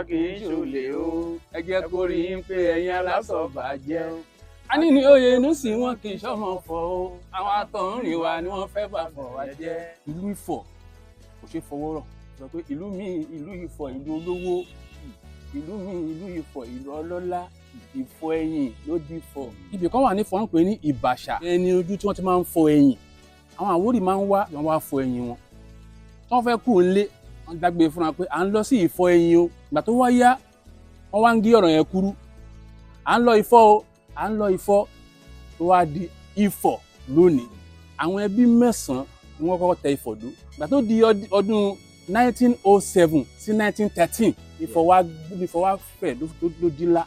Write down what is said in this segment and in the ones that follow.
àwa kì í ṣolè o ẹ jẹ́ kó rí yín pé ẹ̀yin alásọ̀bàjẹ́ o. a ní ní oyè inú sí wọn kì í ṣọmọ fọ o àwọn àtọ̀húnrìn wa ni wọ́n fẹ́ bà fọ̀ wá jẹ́. ìlú Ifọ̀ kò ṣe fọwọ́ rọ̀ sọ pé ìlú mi ìlú Ifọ̀ ìlú olówó, ìlú mi ìlú Ifọ̀ ìlú ọlọ́lá, Ifọ̀ ẹ̀yìn ló di Ifọ̀. ibì kan wà ní Ifọ̀ ń pè ní Ìbàṣà, ẹni ojú tí wọ́n ti máa ń fọ ẹ̀yìn. àwọn Àwórì máa ń wá wọ́n wá fọ ẹ̀yìn wọn tí wọ́n fẹ́ kú nílé wọ́n dágbére fúnra pé à ń lọ sí Ifọ̀ ẹ̀yìn o. ìgbà tó wá yá wọ́n wá ń gé ọ̀rọ̀ yẹn kúrú, à ń lọ Ifọ̀ o, à ń lọ Ifọ̀, tó wá di Ifọ̀ lónìí. àwọn ẹbí 9 ni wọ́n kọ́kọ́ tẹ Ifọ̀ dó. ìgbà tó di ọdún 1907 sí 1913 Ifọ̀ wá fẹ̀ ló di ńlá.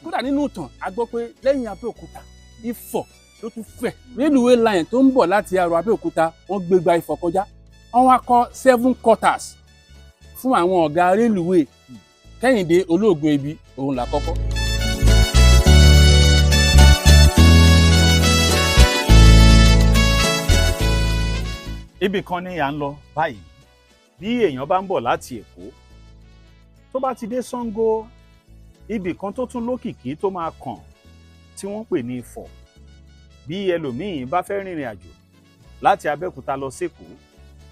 kódà nínú ìtàn a gbọ́ pé lẹ́yìn Abẹ́òkúta Ifọ̀ ló tún fẹ̀. railway line tó ń bọ̀ láti Arò Abẹ́òkúta wọ́n gbé gba Ifọ̀ kọjá. wọ́n wá kọ́ 7 quarters fún àwọn ọ̀gá railway. Kẹ́hìndé Olóògùn Ebi òun làkọ́kọ́. ibì kan ni à ń lọ báyìí. bí èèyàn bá ń bọ̀ láti Èkó tó bá ti dé Ṣàngó, ibì kan tó tún lókìkí tó máa kàn tí wọ́n ń pè ní Ifọ̀. bí ẹlòmíì bá fẹ́ rìnrìn àjò láti Abẹ́òkúta lọ sékòó,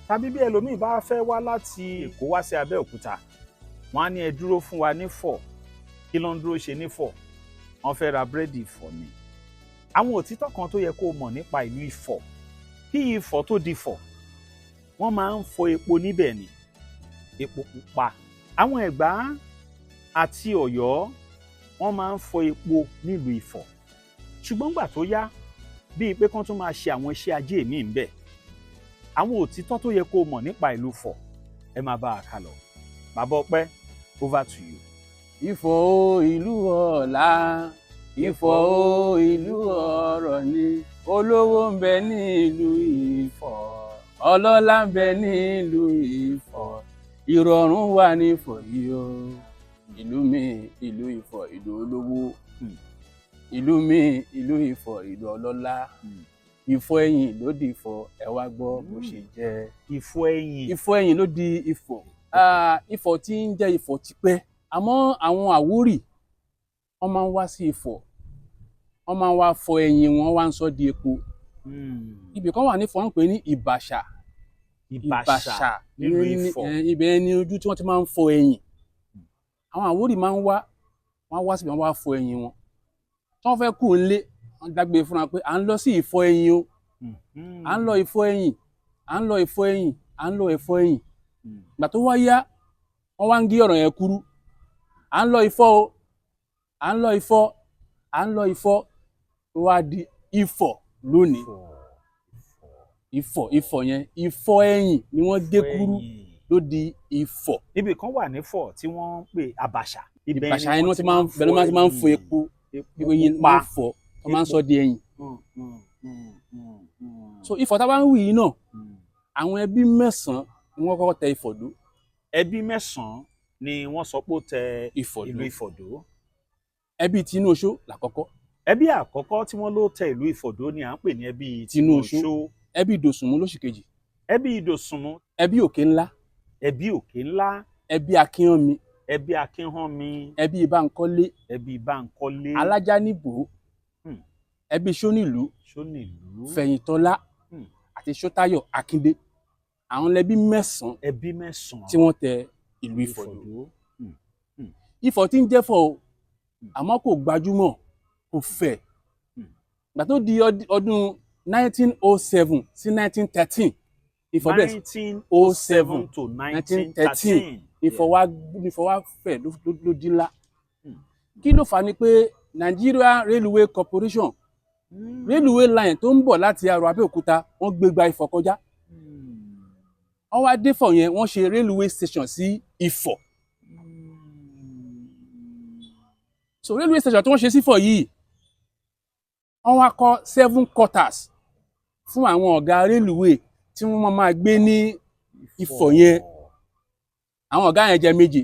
tàbí bí ẹlòmíì bá fẹ́ wá láti Èkó wá sí Abẹ́òkúta, wọ́n á ní ẹ dúró fún wa nífọ̀. kí ló ń dúró ṣe nífọ̀? wọ́n fẹ́ ra búrẹ́dì Ifọ̀ ni. àwọn òtítọ́ kan tó yẹ kó o mọ̀ nípa ìlú Ifọ̀: kí Ifọ̀ tó di Ifọ̀, wọ́n máa ń fọ epo níbẹ̀ ni, epo pupa. àwọn Ẹ̀gbá àti Ọ̀yọ́ wọ́n máa ń fọ epo nílùú Ifọ̀. ṣùgbọ́n gbà tó yá, bíi pé kán tún máa ṣe àwọn iṣẹ́ ajé míì ńbẹ̀. àwọn òtítọ́ tó yẹ kó o mọ̀ nípa ìlú Ifọ̀, ẹ máa bá a kà lọ. Bàbá Ọpẹ́, over to you. Ifọ̀ o ìlú ọlá, Ifọ̀ o ìlú ọrọ̀ ni, olówó ń bẹ ní ìlú Ifọ̀, ọlọ́lá ń bẹ ní ìlú Ifọ̀, ìrọ̀rùn wà ní Ifọ̀ yìí o. ìlú mi ìlú Ifọ̀ ìlú olówó, ìlú mi ìlú Ifọ̀ ìlú ọlọ́lá, Ifọ̀ ẹ̀yìn ló di Ifọ̀, ẹ wá gbọ́ bó ṣe jẹ́. Ifọ̀ ẹ̀yìn. Ifọ̀ ẹ̀yìn ló di Ifọ̀. Ifọ̀ tí ń jẹ́ Ifọ̀ tipẹ́, àmọ́ àwọn Àwórì wọ́n máa ń wá sí Ifọ̀, wọ́n máa ń wá fọ ẹ̀yìn wọn, wá ń sọ di epo. ibì kan wà ní Ifọ̀ ń pè ní Ìbàṣà. Ìbàṣà nílùú Ifọ̀. ibẹ̀ ni ojú tí wọ́n ti máa ń fọ ẹ̀yìn. àwọn Àwórì máa ń wá síbi wọ́n wá fọ ẹ̀yìn wọn tí wọ́n fẹ́ kú nílé wọ́n dágbére fúnra pé à ń lọ sí Ifọ̀ ẹ̀yìn o, à ń lọ Ifọ̀ ẹ̀yìn, à ń lọ Ifọ̀ ẹ̀yìn, à ń lọ Ifọ̀ ẹ̀yìn. ìgbà tó wá yá wọ́n wá ń gé ọ̀rọ̀ yẹn kúrú, à ń lọ Ifọ̀ o, à ń lọ Ifọ̀, à ń lọ Ifọ̀, tó wá di Ifọ̀ lónìí. Ifọ̀ yẹn Ifọ̀ ẹ̀yìn ni wọ́n gé kúrú ló di Ifọ̀. ibì kan wà nífọ̀ tí wọ́n ń pè Àbàṣà. Ìbàṣà yẹn ni wọ́n ti máa ń fọ epo, ẹ̀yìn máa ń fọ, wọ́n máa ń sọ di ẹ̀yìn. so Ifọ̀ tá a bá ń wí yìí náà, àwọn ẹbí 9 ni wọ́n kọ́kọ́ tẹ Ifọ̀ dó. ẹbí 9 ni wọ́n sọ pé ó tẹ ìlú Ifọ̀ dó. ẹbí Tinúoṣó làkọ́kọ́. ẹbí àkọ́kọ́ tí wọ́n ló tẹ ìlú Ifọ̀ dó ni à ń pè ní ẹbí Tinúoṣó. ẹbí Ìdòsùnmú lóṣù kejì. ẹbí Ìdòsùnmú. ẹbí Òkèńlá. ẹbí Òkèńlá. ẹbí Akínhánmi. ẹbí Akínhánmi. ẹbí Bánkọ́lé. ẹbí Bánkọ́lé. Alájánìbò. ẹbí Ṣónìlú. Fẹ̀yìntọ́lá àti Ṣótáyọ̀ Akíndé. àwọn ẹbí 9. ẹbí 9 tí wọ́n tẹ ìlú Ifọ̀ dó. Ifọ̀ tí ń jẹ́fọ̀ o, àmọ́ kò gbajúmọ̀, kò fẹ̀. ìgbà tó di ọdún 1907 sí 1913 Ifọ̀ bẹ̀rẹ̀ 1907 to 1913 Ifọ̀ wá fẹ̀ ló di ńlá. kí ló fà á ni pé Nigeria Railway Corporation railway line tó ń bọ̀ láti Arò Abẹ́òkúta wọ́n gbé gba Ifọ̀ kọjá. wọ́n wá dé Ifọ̀ yẹn, wọ́n ṣe railway station sí Ifọ̀. so railway station tí wọ́n ṣe sí Ifọ̀ yìí, wọ́n wá kọ́ 7 quarters fún àwọn ọ̀gá railway tí wọ́n máa gbé ní Ifọ̀ yẹn. àwọn ọ̀gá yẹn jẹ́ méje.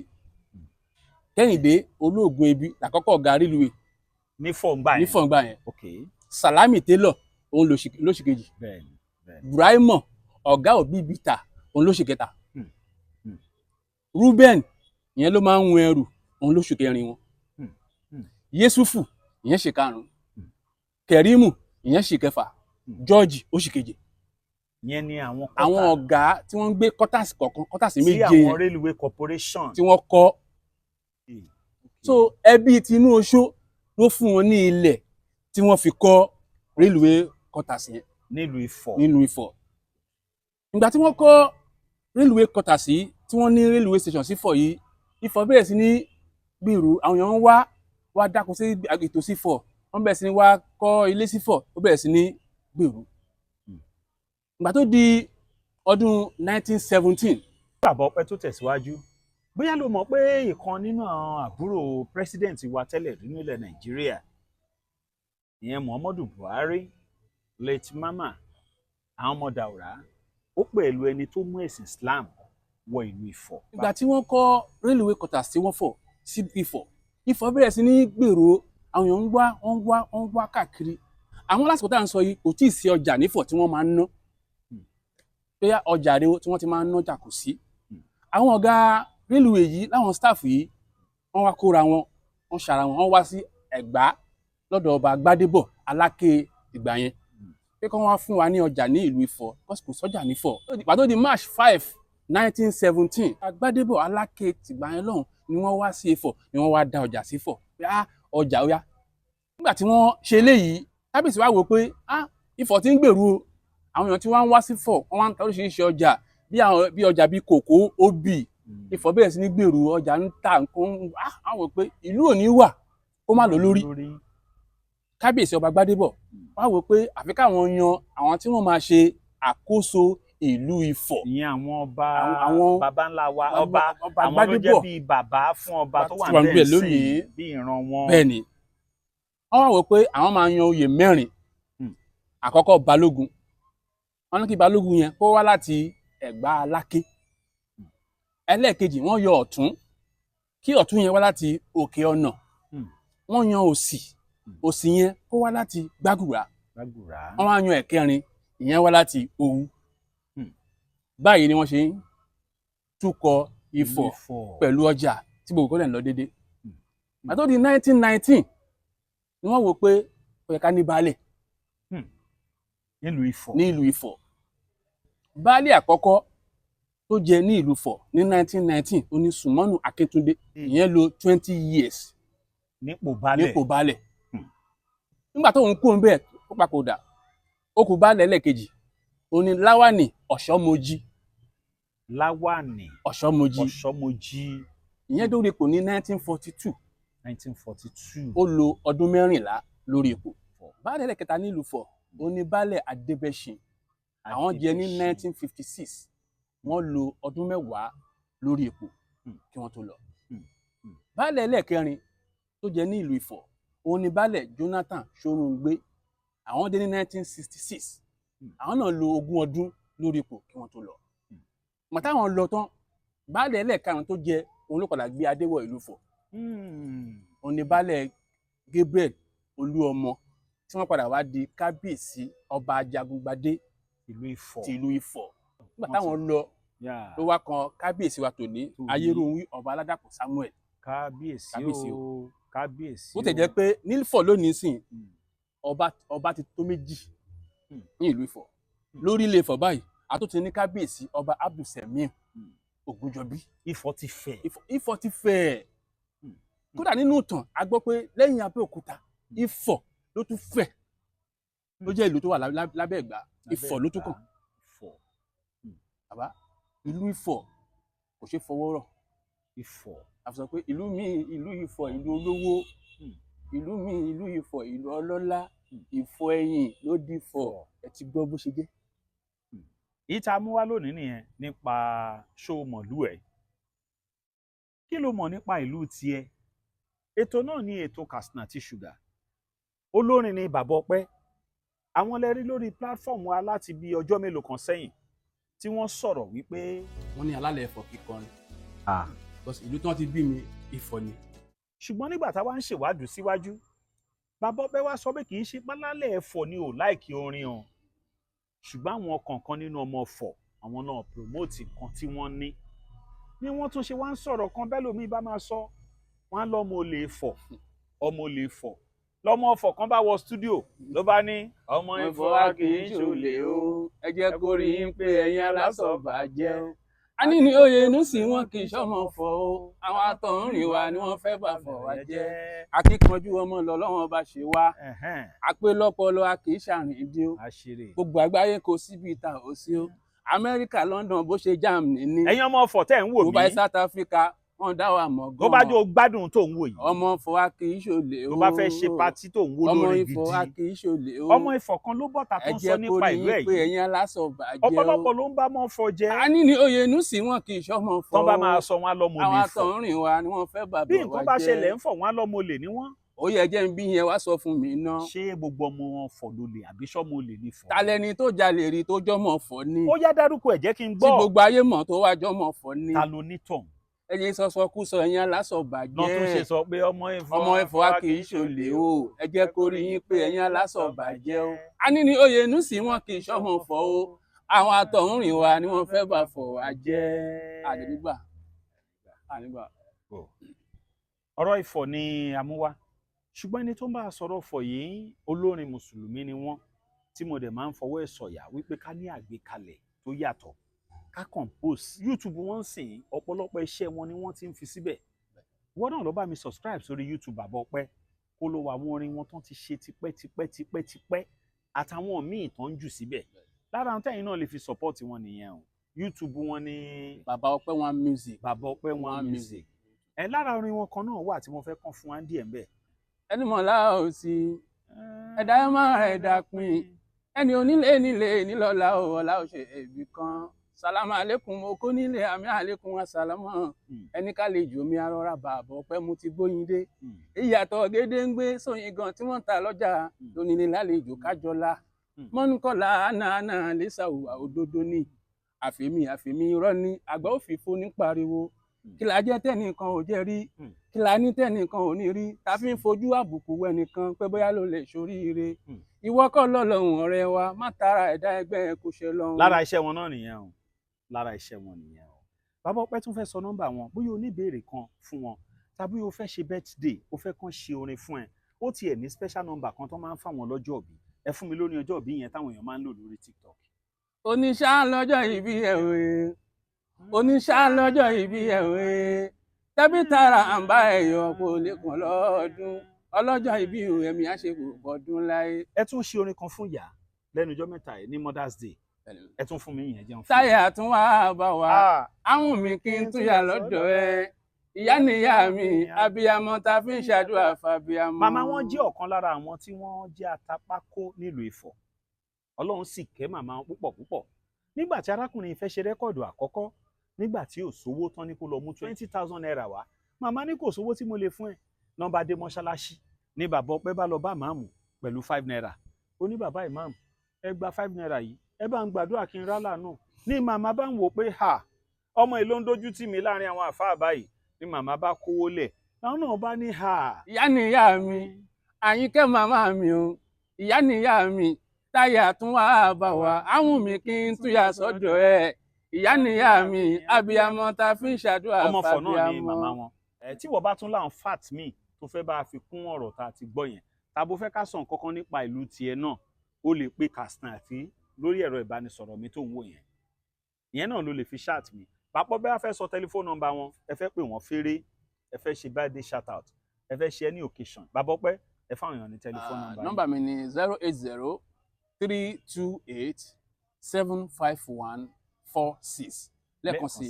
Kẹ́hìndé Olóògùn Ebi làkọ́kọ́ ọ̀gá railway nífọ̀ ńgbà yẹn. Sàlámì Télọ̀ òun lóṣù kejì. Buraimọ̀ ọ̀gá Òbíbìtà òun lóṣù kẹta. Reuben ìyẹn ló máa ń hun ẹrù òun lóṣù kẹrin wọn. Hmm. Yéṣùfù ìyẹn ṣe karùn-ún. Kẹrímù ìyẹn ṣe kẹfà. George oṣù keje. Ìyẹn ni àwọn ọ̀gá tí wọ́n ń gbé kọ́tàsì kọ̀ọ̀kan, kọ́tàsì méje tí àwọn railway corporation tí wọ́n kọ́. So ẹbí tinú oṣó ló fún wọn ní ilẹ̀ tí wọ́n fi kọ́ railway kọ́tàsì yẹn nílùú Ifọ̀. Ìgbà tí wọ́n kọ́ railway kọ́tàsì tí wọ́n ní railway station sí Ifọ̀ yìí, Ifọ̀ bẹ̀rẹ̀ sí ní gbèrú, àwọn èèyàn wá dáko sí ètò sí Ifọ̀, wọ́n bẹ̀rẹ̀ sí ní wá kọ́ ilé sí Ifọ̀, ó bẹ̀rẹ̀ sí ní gbèrú. Ìgbà tó di ọdún 1917. Bàbá Ọpẹ́ tó tẹ̀síwájú, bóyá ló mọ̀ pé ìkan nínú àwọn àbúrò president wa tẹ́lẹ̀ rí nílẹ̀ Nàìjíríà, ìyẹn Muhammadu Buhari, late mama, àwọn ọmọ Daura, ó pẹ̀lú ẹni tó mú ẹ̀sìn Islam wọ ìlú Ifọ̀. Ìgbà tí wọ́n kọ́ railway quarters tí wọ́n fọ̀ sí Ifọ̀, Ifọ̀ bẹ̀rẹ̀ sí ní gbèrú, àwọn èèyàn wọ́n wá káàkiri. Àwọn lásìkò tá à ń sọ yìí kò tíì sí ọjà nífọ̀ tí wọ́n máa ń ná. Pé ọjà rèé tí wọ́n ti máa ń nájà kò sí. Àwọn ọ̀gá railway yìí láwọn staff yìí wọ́n wá kóra wọn, wọ́n ṣara wọn, wọ́n wá sí Ẹ̀gbá lọ́dọ̀ ọba Gbádébọ̀ Aláké ìgbà yẹn pé kí wọ́n wá fún wa ní ọjà ní ìlú Ifọ̀, kò sọ́jà nífọ̀. Ìgbà tó di March 5, 1917, Gbádébọ̀ Aláké tìgbà yẹn lọ́hùn ni wọ́n wá sí Ifọ̀, ni wọ́n wá dá ọjà sí Ifọ̀ pé ọjà ó yá. Nígbà tí wọ́n ṣe eléyìí, kábíyèsí wá wò pé Ifọ̀ ti ń gbèrú o, àwọn èèyàn tí wọ́n ń wá sí Ifọ̀, wọ́n wá ń ta oríṣiríṣi ọjà bí ọjà bíi kòkó, obì. Ifọ̀ bẹ̀rẹ̀ sí ní gbèrú, ọjà ń ta nǹkan. Àwọn wò pé ìlú ò ní wà kó má lọ lórí. Kábíyèsí ọba Gbádébọ̀ wá wò pé àfi káwọn yan àwọn tí wọ́n máa ṣe àkóso ìlú Ifọ̀. Ìyẹn àwọn baba ńlá wa, ọba àwọn ló jẹ́ bíi bàbá fún ọba tó wà níbẹ̀ lónìí, bí ìran wọn. Bẹ́ẹ̀ni, wọ́n wá wò pé àwọn máa yan oyè 4. Àkọ́kọ́ Balógun, wọ́n ní kí Balógun yẹn kó wá láti Ẹ̀gbá Aláké. Ẹlẹ́ẹ̀kejì wọ́n yọ Ọ̀tún, kí Ọ̀tún yẹn wá láti Òkè Ọ̀nà. Wọ́n yan Òsì, Òsì yẹn kó wá láti Gbágùrá. Wọ́n wá yan ẹ̀kẹrin, ìyẹn wá láti Òwu. Báyìí ni wọ́n ṣe ń túkọ̀ Ifọ̀ pẹ̀lú ọjà tí gbogbo kọ́lẹ̀ ń lọ déédéé. Ìgbà tó di 1919 ni wọ́n wò pé ó yẹ ká ní baálẹ̀ ní ìlú Ifọ̀. Baálẹ̀ àkọ́kọ́ tó jẹ ní ìlú Ifọ̀ ní 1919 ó ní Sùmọ́nù Akíntúndé, ìyẹn lò 20 years nípò baálẹ̀. Nígbà tó ń kú ń bẹ́ẹ̀ ó papòdà, ó kù baálẹ̀ ẹlẹ́ẹ̀kejì, ó ní Láwàní Ọ̀ṣọ́mọjí. Ìyẹn dórí ipò ní 1942. Ó lo ọdún 14 lórí ipò. Baálẹ̀ ẹlẹ́ẹ̀kẹta nílùú Ifọ̀ ó ní baálẹ̀ Adébẹ́ṣin. Àwọn jẹ ní 1956. Wọ́n lo ọdún 10 lórí ipò kí wọ́n tó lọ. Baálẹ̀ ẹlẹ́ẹ̀kẹrin tó jẹ ní ìlú Ifọ̀ ó ní baálẹ̀ Jonathan Ṣórúngbé. Àwọn dé ní 1966. Àwọn náà lo 20 ọdún lórí ipò kí wọ́n tó lọ. Mọ̀ táwọn lọ tán, baálẹ̀ ẹlẹ́ẹ̀karùn tó jẹ òun ló padà gbé adé wọ ìlú Ifọ̀. Ó ní baálẹ̀ Gabriel Olúọmọ tí wọ́n padà wá di kábíyèsí ọba Ajagungbadé ti ìlú Ifọ̀. Nígbà táwọn lọ ló wá kan kábíyèsí wa tòní Ayéròhún Ọba Aládàpọ̀ Samuel. Kábíyèsí o. Ó tẹ̀ jẹ́ pé ní Ifọ̀ lónìí sìn ọba ti tó 2 ní ìlú Ifọ̀. Lórí ilé Ifọ̀ báyìí a tún ti ní kábíyèsí ọba Abdulsemir Ògúnjọbí. Ifọ̀ ti fẹ̀. Kódà nínú ìtàn a gbọ́ pé lẹ́yìn Abẹ́òkúta, Ifọ̀ ló tún fẹ̀, ló jẹ́ ìlú tó wà lábẹ́ Ẹ̀gbá. Ifọ̀ ló tún kàn. Bàbá, ìlú Ifọ̀ kò ṣe fọwọ́ rọ̀. A sọ pé ìlú mi ìlú Ifọ̀ ìlú olówó, ìlú mi ìlú Ifọ̀ ìlú ọlọ́lá, Ifọ̀ ẹ̀yìn ló di Ifọ̀. Ẹ ti gbọ́ bó ṣe jẹ́. Ìta mú wá lónìí nìyẹn nípa ṣómọ̀lú ẹ̀. Kí ló mọ̀ nípa ìlú tiẹ̀? Ètò náà ní ètò Katsina Tea Sugar. Olórin ni Bàbá Ọpẹ́. Àwọn lẹ rí lórí platform wa láti bí ọjọ́ mélòó kan sẹ́yìn tí wọ́n sọ̀rọ̀ wípé wọ́n ní alálẹ̀ Ifọ̀ kíkọrin. Because ìlú tí wọ́n ti bí mi Ifọ̀ ni. Ṣùgbọ́n nígbà táwa ń ṣèwádìí síwájú, Bàbá Ọpẹ́ wá sọ pé kì í ṣe pálálẹ̀ Ifọ̀ ni ò láìkí orin o. Ṣùgbọ́n àwọn kọ̀ọ̀kan nínú ọmọ Ifọ̀, àwọn náà promote nǹkan tí wọ́n ní. Ní wọ́n tún ṣe wá ń sọ̀rọ̀ kan bẹ́ẹ̀ lómi bá máa sọ, wọ́n á lọ́mọ olè fọ̀ ọmọ olè fọ̀ lọ́mọ ọ̀fọ̀ kan bá wọ stúdíò ló bá ní ọmọ Ifọ̀ wa kì í ṣolè o ẹ jẹ́ kó rí yín pé ẹ̀yin alásọ̀bàjẹ́ o. a ní ní oyè inú sí wọn kì í ṣọmọ fọ̀ o àwọn àtọ̀húnrìn wa ni wọ́n fẹ́ bà fọ̀ wá jẹ́. akíkanjú ọmọ lọ́lọ́wọ́n bá ṣe wá àpé lọ́pọlọ a kì í ṣàrìndí o gbogbo àgbáyé kò síbi ìta ò sí o Amẹ́ríkà London bó ṣe Germany ní. ẹ̀yin ọmọ ọ̀fọ̀ tẹ́ ń wò mí Dubai South Africa wọ́n dá wa mọ̀ gan. tó bá jó gbádùn tó ń wò yìí. ọmọ Ifọ̀ wa kì í ṣolè o. tó bá fẹ́ ṣe patí tó ń wò lórí gidi. ọmọ Ifọ̀ wa kì í ṣolè o. ọmọ Ifọ̀ kan ló bọ́ta tó ń sọ nípa ìlú ẹ̀ ẹ jẹ́ kó rí yín pé ẹ̀yin alásọ̀bàjẹ́ o. ọ̀pọ̀lọpọ̀ ló ń bá mọ́ fọ jẹ́. a ní ní oyè inú sí wọn kì í ṣọmọ fọ̀ o. tán bá máa sọ wọn lọ́mọ olè fọ̀. àwọn àtọ̀húnrìn wa ni wọ́n fẹ́ bàbá wa jẹ́. bí nǹkan bá ṣẹlẹ̀ ń fọ̀ wọn lọ́mọ olè ní wọ́n. ó yẹ jẹ́ ń bí yẹn wá sọ fún mi ná. ṣé gbogbo ọmọ wọn fọ̀ ló lè àbí sọ́mọ olè ní fọ̀. talẹni tó jalè rí tó jọmọ fọ̀ ni. ó yá dárúkọ ẹ̀ jẹ́ kí n gbọ́. tí gbogbo ayé mọ̀ tó wá jọmọ fọ̀ ni. ta ló ní tọ̀hún. ẹ̀yin sọsọkúsọ ẹ̀yin alásọ̀bàjẹ́. lọ́n tún ṣe sọ pé ọmọ Ifọ̀ wa kì í ṣolè o ẹ jẹ́ kó rí yín pé ẹ̀yin alásọ̀bàjẹ́ o. a ní ní oyè inú sí wọn kì í ṣọmọ fọ̀ o àwọn àtọ̀húnrìn wa ni wọ́n fẹ́ bà fọ̀ wá jẹ́. àdìgbà. ọ̀rọ̀ Ifọ̀ ni àmúwá ṣùgbọ́n ẹni tó ń bá a sọ̀rọ̀ Ifọ̀ yìí olórin mùsùlùmí ni wọ́n tí mo dẹ̀ máa ń fọwọ́ ẹ̀ sọ̀yà wípé ká ní àgbékalẹ̀ tó yàtọ̀ ká compose YouTube wọ́n sìn ọ̀pọ̀lọpọ̀ iṣẹ́ wọn ni wọ́n ti ń fi síbẹ̀ wọ́n náà lọ bá mi subscribe sórí YouTube Bàbá Ọpẹ́ kó ló wà àwọn orin wọn tán ti ṣe tipẹ́ àtàwọn míì tán ń jù síbẹ̀ lára àwọn tẹ́yìn náà lè fi support wọn nìyẹn o YouTube wọn ni Bàbá Ọpẹ́ One Music. Bàbá Ọpẹ́ One Music lára orin wọn kan náà wà tí mo fẹ́ kàn fún wa díẹ̀ ń bẹ̀. ẹni mọ̀lá ò sí ẹ̀dá ẹ̀ máa ẹ̀dá pin ẹni onílé nílé nílọ́lá ò ọ̀la ò ṣe èbì kan sàlámù àlékún mo kó nílé àmì àlékún wa sàlámù ẹni ká lè jò mí arọra Bàbá Ọpẹ́ mo ti gbóyin dé ìyàtọ̀ gédéǹgbé sóyin gan tí wọ́n ń ta lọ́jà lónílé lálejò kájọlá mọ́nùkọ́lá àná lẹ́sàwùwà òdodo ní àfẹ́mí irọ́ ní àgbà òfìfo ní pariwo kí la jẹ́ tẹ́nìkan ò jẹ́ rí kí la ní tẹ́nìkan ò ní rí ta fi ń fojú àbùkù wẹnìkan pé bóyá ló lè ṣoríire ìwọ kọ́ lọ́lọ́hun ọ̀rẹ́ wa má tara ẹ̀dá ẹgbẹ́ kò ṣe lọ́hun. lára iṣẹ́ wọn náà nìyẹn o lára iṣẹ́ wọn nìyẹn o Bàbá Ọpẹ́ tún fẹ́ sọ nọ́mbà wọn bóyá o ní ìbéèrè kan fún wọn tàbí o fẹ́ ṣe birthday o fẹ́ kàn ṣe orin fún ẹ ó tiẹ̀ ní special number kan tó máa ń fáwọn lọ́jọ́ òbí ẹ fún mi lórí ọjọ́ òbí yẹn táwọn èèyàn máa ń lò lórí TikTok. oníṣà lọ́jọ́ ìbí ẹ̀wé oníṣà lọ́jọ́ ìbí ẹ̀wé tẹ́bí tara àǹbá ẹ̀yọ̀ kò lè kàn lọ́ọ̀dún ọlọ́jọ́ ìbí ẹ̀mí àṣekù bọ́dún láyé. ẹ tún ṣe orin kan fún ìyá lẹ́nu ọjọ́ mẹ́ta yìí ní Mother's Day ẹ tún fún mi yẹn jẹun. táyà tún wá bá wa àwọn mi kí n tún yà lọ́dọ̀ ẹ ìyá nìyá mi abiyamọ ta fi ń ṣàdúrà fàbíamọ. màmá wọn jẹ́ ọ̀kan lára àwọn tí wọ́n jẹ́ atapákó nílùú Ifọ̀ Ọlọ́run sì kẹ́ màmá wọn púpọ̀ nígbà tí arákùnrin fẹ́ ṣe rẹ́kọ̀dù àkọ́kọ́ nígbà tí ò sówó tán ní kó lọ mú 20,000 naira wá màmá ní kò sówó tí mo lè fún ẹ nọ́mbà dé mọ́ṣáláṣí ní Bàbá Ọpẹ́ bá lọ bá màmú pẹ̀lú 5 naira ó ní bàbá ìmáàmù ẹ gba 5 naira yìí ẹ bá ń gbàdúrà kí n rálà náà ní màmá bá ń wò pé ọmọ èlò ń dojú tì mí láàrin àwọn àfáà báyìí ní màmá bá kówó lẹ̀ láwọn náà bá ní ìyá nìyá mi Àyìnkẹ́ màmá mi o ìyá nìyá mi táyà tún wá bá wa àwọn mi kí n tún yà sọ́dọ̀ ẹ ìyá nìyá mi abiyamọ ta fi ń ṣàdúrà fàbíamọ. ọmọ Ifọ̀ náà ni màmá wọn tí wọ́n bá tún láwọn fat míì tó fẹ́ bá a fi kún ọ̀rọ̀ tá a ti gbọ́ yẹn tàbó fẹ́ ká sọ nǹkan kan nípa ìlú tiẹ̀ náà ó lè pe Katsina àti lórí ẹ̀rọ ìbánisọ̀rọ̀ mi tó ń wò yẹn ìyẹn náà ló lè fi ṣáàtì mi Bàbá Ọpẹ́ bá fẹ́ sọ tẹlifóònù nọ́mbà wọn ẹ fẹ́ pè wọ́n fèrè ẹ fẹ́ ṣe birthday shout out ẹ fẹ́ ṣe any occasion Bàbá Ọpẹ́ ẹ fáwọn èèyàn ní tẹlifóònù nọ́mbà. nọ́mbà mi ni 080-328-75146 lẹ́ẹ̀kan sí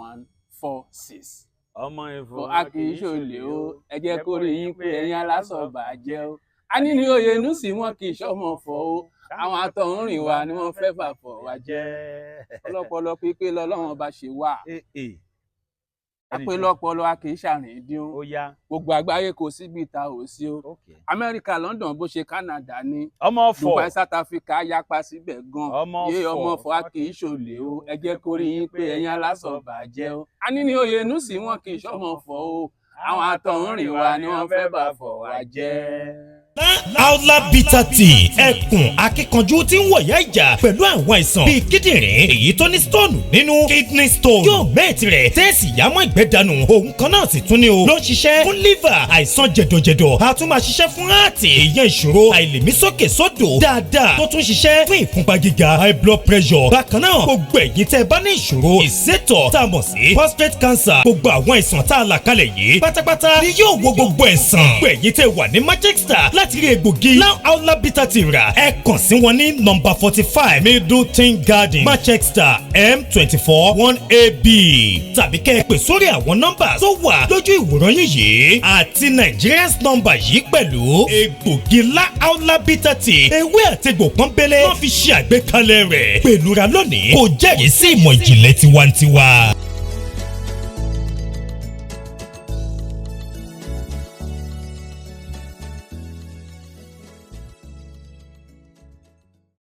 080-328-75146. ọmọ Ifọ̀ a kì í ṣolè o ẹ jẹ́ kó rí yín pé ẹ̀yin alásọ̀bàjẹ́ o a ní ní oyè inú sí wọn kì í ṣọmọ fọ̀ o àwọn àtọ̀húnrìn wa ni wọ́n fẹ́ bà fọ̀ wá jẹ́ ọlọ́pọlọ pípé lọ́lọ́run bá ṣe wà àpélọpọlọ a kì í ṣàrìndín gbogbo àgbáyé kò síbi ìta ò sí o Amẹ́ríkà London bó ṣe Canada ní ọmọ Ifọ̀ Dubai South Africa yapa síbẹ̀ gan yé ọmọ Ifọ̀ a kì í ṣolè o ẹ jẹ́ kó rí yín pé ẹ̀yin alásọ̀bàjẹ́ o a ní ní oyè inú sí wọn kì í ṣọmọ fọ̀ o àwọn àtọ̀húnrìn wa ni wọ́n fẹ́ bà fọ̀ wá jẹ́. Aula Bitter Tea ẹkùn akíkanjú tí ń wọ̀yá ìjà pẹ̀lú àwọn àìsàn bíi kíndìnrín èyí tó ní stone nínú kidney stone yóò mẹ́ẹ̀tì rẹ̀ tẹ́ẹ̀sì yámọ́ ìgbẹ́ dànù òun kan náà sì tún ní o ló ń ṣiṣẹ́ fún liver àìsàn jẹ̀dọ̀jẹ̀dọ̀ a tún máa ṣiṣẹ́ fún heart èèyàn ìṣòro àìlèmí sókè sódò dáadáa tó tún ṣiṣẹ́ fún ìfúnpá gíga high blood pressure bákan náà gbogbo ẹ̀yin tẹ́ bá ní ìṣòro ìsétọ̀ tá a mọ̀ sí prostate cancer gbogbo àwọn àìsàn tá a là kalẹ̀ yìí pátápátá ni yóò wo gbogbo ẹ̀sán gbogbo ẹ̀yin tẹ́ wà ní Manchester láti rí egbògi Aula Bitter Tea rà ẹ kàn sí wọn ní nọ́mbà 45 Middleton Garden Manchester M24 1AB tàbí kẹ́ ẹ pè sórí àwọn nọ́mbà tó wà lójú ìwòran yín yìí àti Nigerians nọ́mbà yìí pẹ̀lú egbògi Aula Bitter Tea ewé àtegbò pọ́nbélé wọ́n fi ṣe àgbékalẹ̀ rẹ̀ pẹ̀lúra lónìí kò jẹ́rìí sí ìmọ̀ ìjìnlẹ̀ tiwantiwa.